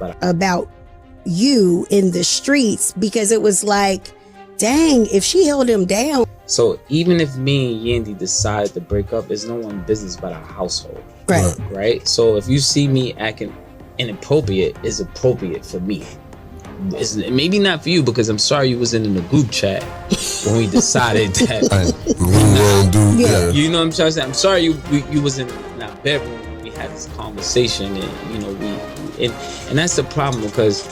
about you in the streets, because it was like, dang, if she held him down. So even if me and Yandy decide to break up, it's no one's business but our household. Right? So if you see me acting inappropriate, it's appropriate for me. It's maybe not for you, because I'm sorry you wasn't in the group chat when we decided that. You know what I'm trying to say? I'm sorry you wasn't in our bedroom when we had this conversation, and you know and that's the problem, because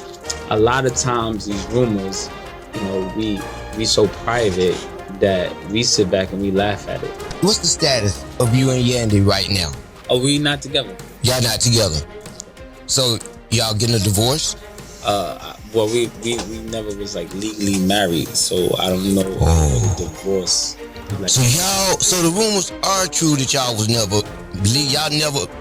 a lot of times these rumors, you know, we so private that we sit back and we laugh at it. What's the status of you and Yandy right now? Are we not together? Y'all not together. So y'all getting a divorce? Well, we never was like legally married, so I don't know what a divorce. Like, so the rumors are true that y'all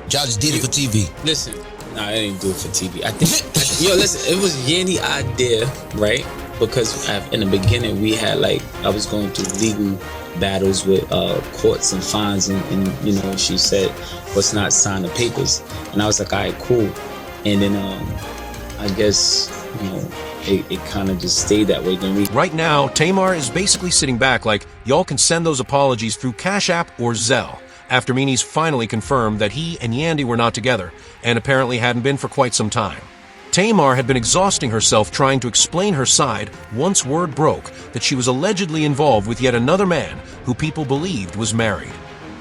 just did it for TV. Listen, I didn't do it for TV. I think, listen, it was Yandy's idea, right? Because in the beginning we had I was going through legal battles with courts and fines, and you know, she said, let's not sign the papers, and I was like, all right, cool. And then I guess, you know, it kind of just stayed that way. Right now, Tamar is basically sitting back like, y'all can send those apologies through Cash App or Zelle, after Mendeecees finally confirmed that he and Yandy were not together, and apparently hadn't been for quite some time. Tamar had been exhausting herself trying to explain her side once word broke that she was allegedly involved with yet another man who people believed was married.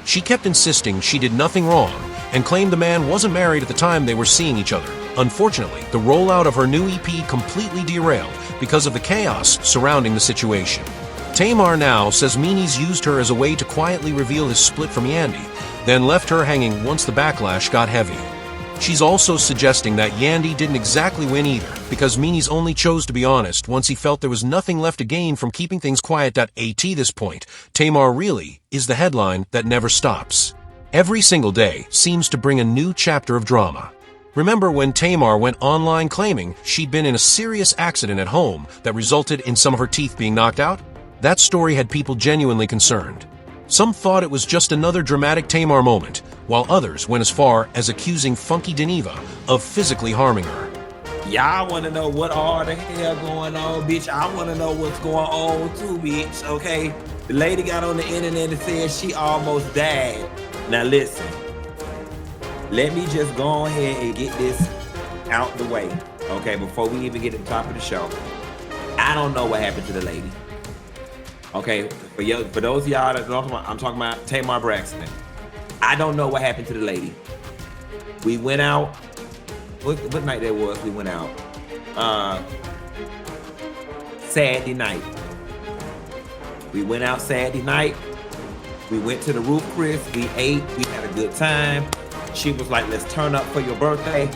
She kept insisting she did nothing wrong and claimed the man wasn't married at the time they were seeing each other. Unfortunately, the rollout of her new EP completely derailed because of the chaos surrounding the situation. Tamar now says Mendeecees used her as a way to quietly reveal his split from Yandy, then left her hanging once the backlash got heavy. She's also suggesting that Yandy didn't exactly win either, because Mendeecees only chose to be honest once he felt there was nothing left to gain from keeping things quiet. At this point, Tamar really is the headline that never stops. Every single day seems to bring a new chapter of drama. Remember when Tamar went online claiming she'd been in a serious accident at home that resulted in some of her teeth being knocked out? That story had people genuinely concerned. Some thought it was just another dramatic Tamar moment, while others went as far as accusing Funky Deneva of physically harming her. Y'all want to know what all the hell going on, bitch? I want to know what's going on too, bitch, okay? The lady got on the internet and said she almost died. Now listen, let me just go ahead and get this out the way, okay, before we even get to the top of the show. I don't know what happened to the lady. Okay, for those of y'all that don't know, I'm talking about Tamar Braxton. I don't know what happened to the lady. We went out. What night that was? We went out. Saturday night. We went out Saturday night. We went to the Roof Chris. We ate. We had a good time. She was like, let's turn up for your birthday.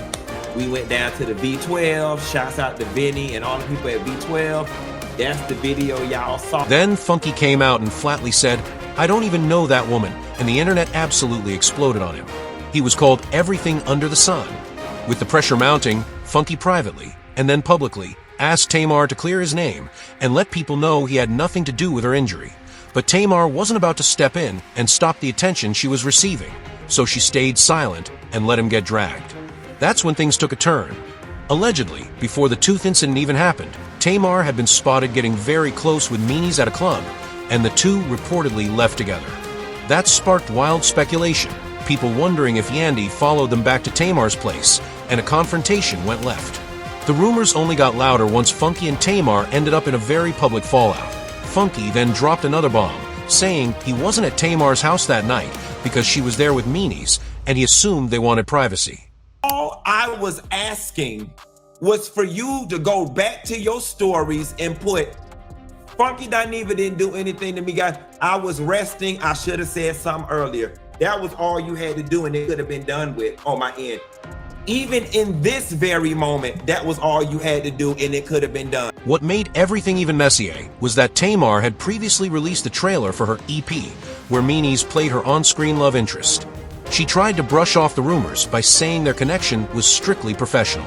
We went down to the V12. Shouts out to Vinny and all the people at V12. That's the video y'all saw. Then Funky came out and flatly said, I don't even know that woman, and the internet absolutely exploded on him. He was called everything under the sun. With the pressure mounting, Funky privately, and then publicly, asked Tamar to clear his name and let people know he had nothing to do with her injury. But Tamar wasn't about to step in and stop the attention she was receiving, so she stayed silent and let him get dragged. That's when things took a turn. Allegedly, before the tooth incident even happened, Tamar had been spotted getting very close with Mendeecees at a club, and the two reportedly left together. That sparked wild speculation, people wondering if Yandy followed them back to Tamar's place, and a confrontation went left. The rumors only got louder once Funky and Tamar ended up in a very public fallout. Funky then dropped another bomb, saying he wasn't at Tamar's house that night because she was there with Mendeecees, and he assumed they wanted privacy. All I was asking was for you to go back to your stories and put, Funky Deneva didn't do anything to me, guys. I was resting. I should have said something earlier. That was all you had to do, and it could have been done with on my end. Even in this very moment, that was all you had to do, and it could have been done. What made everything even messier was that Tamar had previously released the trailer for her EP, where Mendeecees played her on-screen love interest. She tried to brush off the rumors by saying their connection was strictly professional.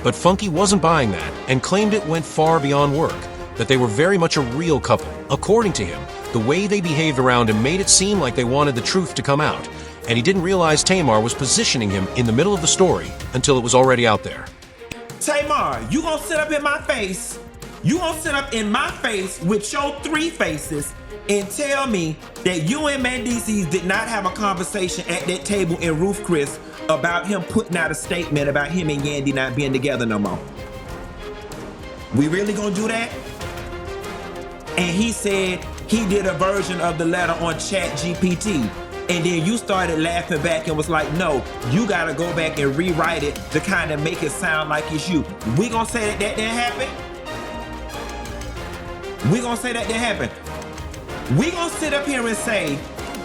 But Funky wasn't buying that and claimed it went far beyond work, that they were very much a real couple. According to him, the way they behaved around him made it seem like they wanted the truth to come out, and he didn't realize Tamar was positioning him in the middle of the story until it was already out there. Tamar, you gonna sit up in my face. You gonna sit up in my face with your 3 faces and tell me that you and Mendeecees did not have a conversation at that table in Roof Chris about him putting out a statement about him and Yandy not being together no more. We really gonna do that? And he said he did a version of the letter on ChatGPT. And then you started laughing back and was like, no, you gotta go back and rewrite it to kind of make it sound like it's you. We gonna say that didn't happen? We gonna say that didn't happen? We gonna sit up here and say,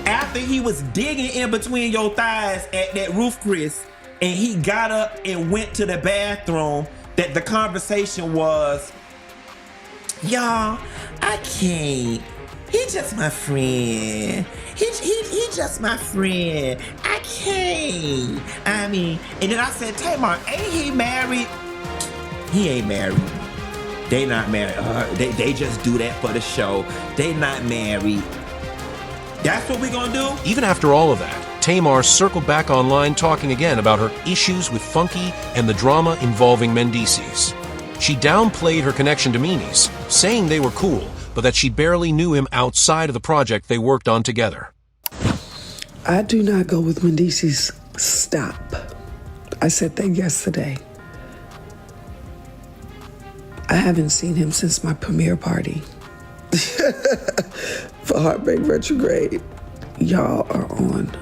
after he was digging in between your thighs at that Roof Chris, and he got up and went to the bathroom, that the conversation was, y'all, I can't. He just my friend. He just my friend. I can't. I mean, and then I said, Tamar, ain't he married? He ain't married. They not married. They just do that for the show. They not married. That's what we gonna do? Even after all of that, Tamar circled back online talking again about her issues with Funky and the drama involving Mendeecees. She downplayed her connection to Meanies, saying they were cool, but that she barely knew him outside of the project they worked on together. I do not go with Mendeecees. Stop. I said that yesterday. I haven't seen him since my premiere party. For Heartbreak Retrograde. Y'all are on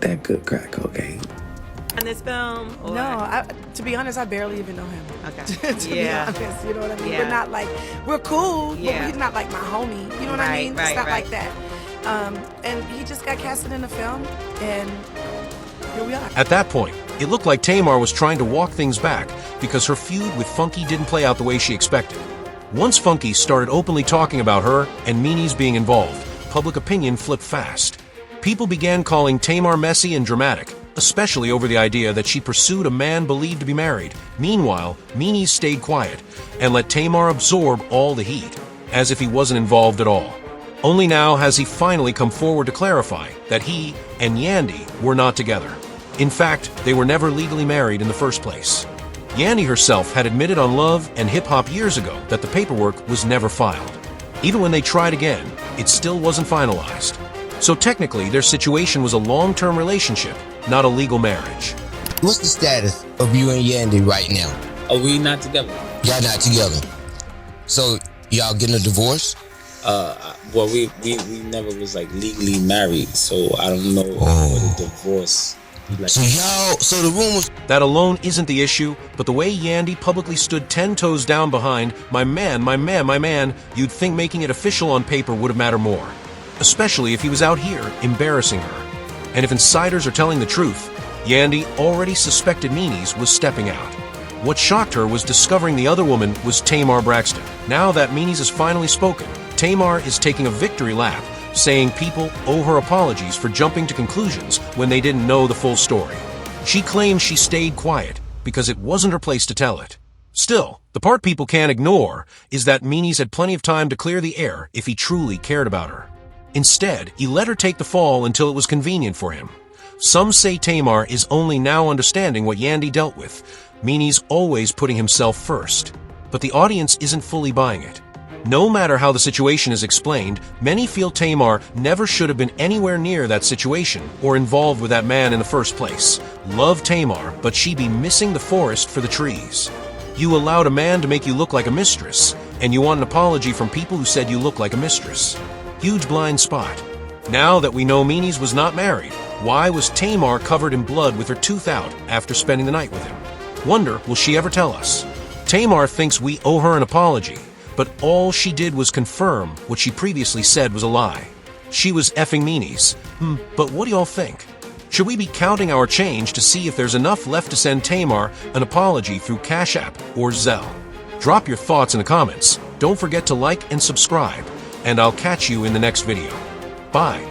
that good crack cocaine. On this film? Or? No, to be honest, I barely even know him. Okay. To be honest, you know what I mean? We're not like, we're cool, but he's not like my homie. You know what I mean? It's not like that. And he just got casted in the film, and here we are. At that point, it looked like Tamar was trying to walk things back because her feud with Funky didn't play out the way she expected. Once Funky started openly talking about her and Meanies being involved, public opinion flipped fast. People began calling Tamar messy and dramatic, especially over the idea that she pursued a man believed to be married. Meanwhile, Meanies stayed quiet and let Tamar absorb all the heat, as if he wasn't involved at all. Only now has he finally come forward to clarify that he and Yandy were not together. In fact, they were never legally married in the first place. Yandy herself had admitted on Love and Hip Hop years ago that the paperwork was never filed. Even when they tried again, it still wasn't finalized. So technically, their situation was a long-term relationship, not a legal marriage. What's the status of you and Yandy right now? Are we not together? Y'all not together. So y'all getting a divorce? Well, we never was like legally married, so I don't know what a divorce. Like. So the rumors. That alone isn't the issue, but the way Yandy publicly stood 10 toes down behind, my man, you'd think making it official on paper would have mattered more. Especially if he was out here embarrassing her. And if insiders are telling the truth, Yandy already suspected Meanies was stepping out. What shocked her was discovering the other woman was Tamar Braxton. Now that Meanies has finally spoken, Tamar is taking a victory lap, saying people owe her apologies for jumping to conclusions when they didn't know the full story. She claims she stayed quiet because it wasn't her place to tell it. Still, the part people can't ignore is that Meanies had plenty of time to clear the air if he truly cared about her. Instead, he let her take the fall until it was convenient for him. Some say Tamar is only now understanding what Yandy dealt with, Meanies always putting himself first. But the audience isn't fully buying it. No matter how the situation is explained, many feel Tamar never should have been anywhere near that situation or involved with that man in the first place. Love Tamar, but she be missing the forest for the trees. You allowed a man to make you look like a mistress, and you want an apology from people who said you look like a mistress. Huge blind spot. Now that we know Meanies was not married, why was Tamar covered in blood with her tooth out after spending the night with him? Wonder, will she ever tell us? Tamar thinks we owe her an apology, but all she did was confirm what she previously said was a lie. She was effing Meanies. But what do y'all think? Should we be counting our change to see if there's enough left to send Tamar an apology through Cash App or Zelle? Drop your thoughts in the comments. Don't forget to like and subscribe, and I'll catch you in the next video. Bye.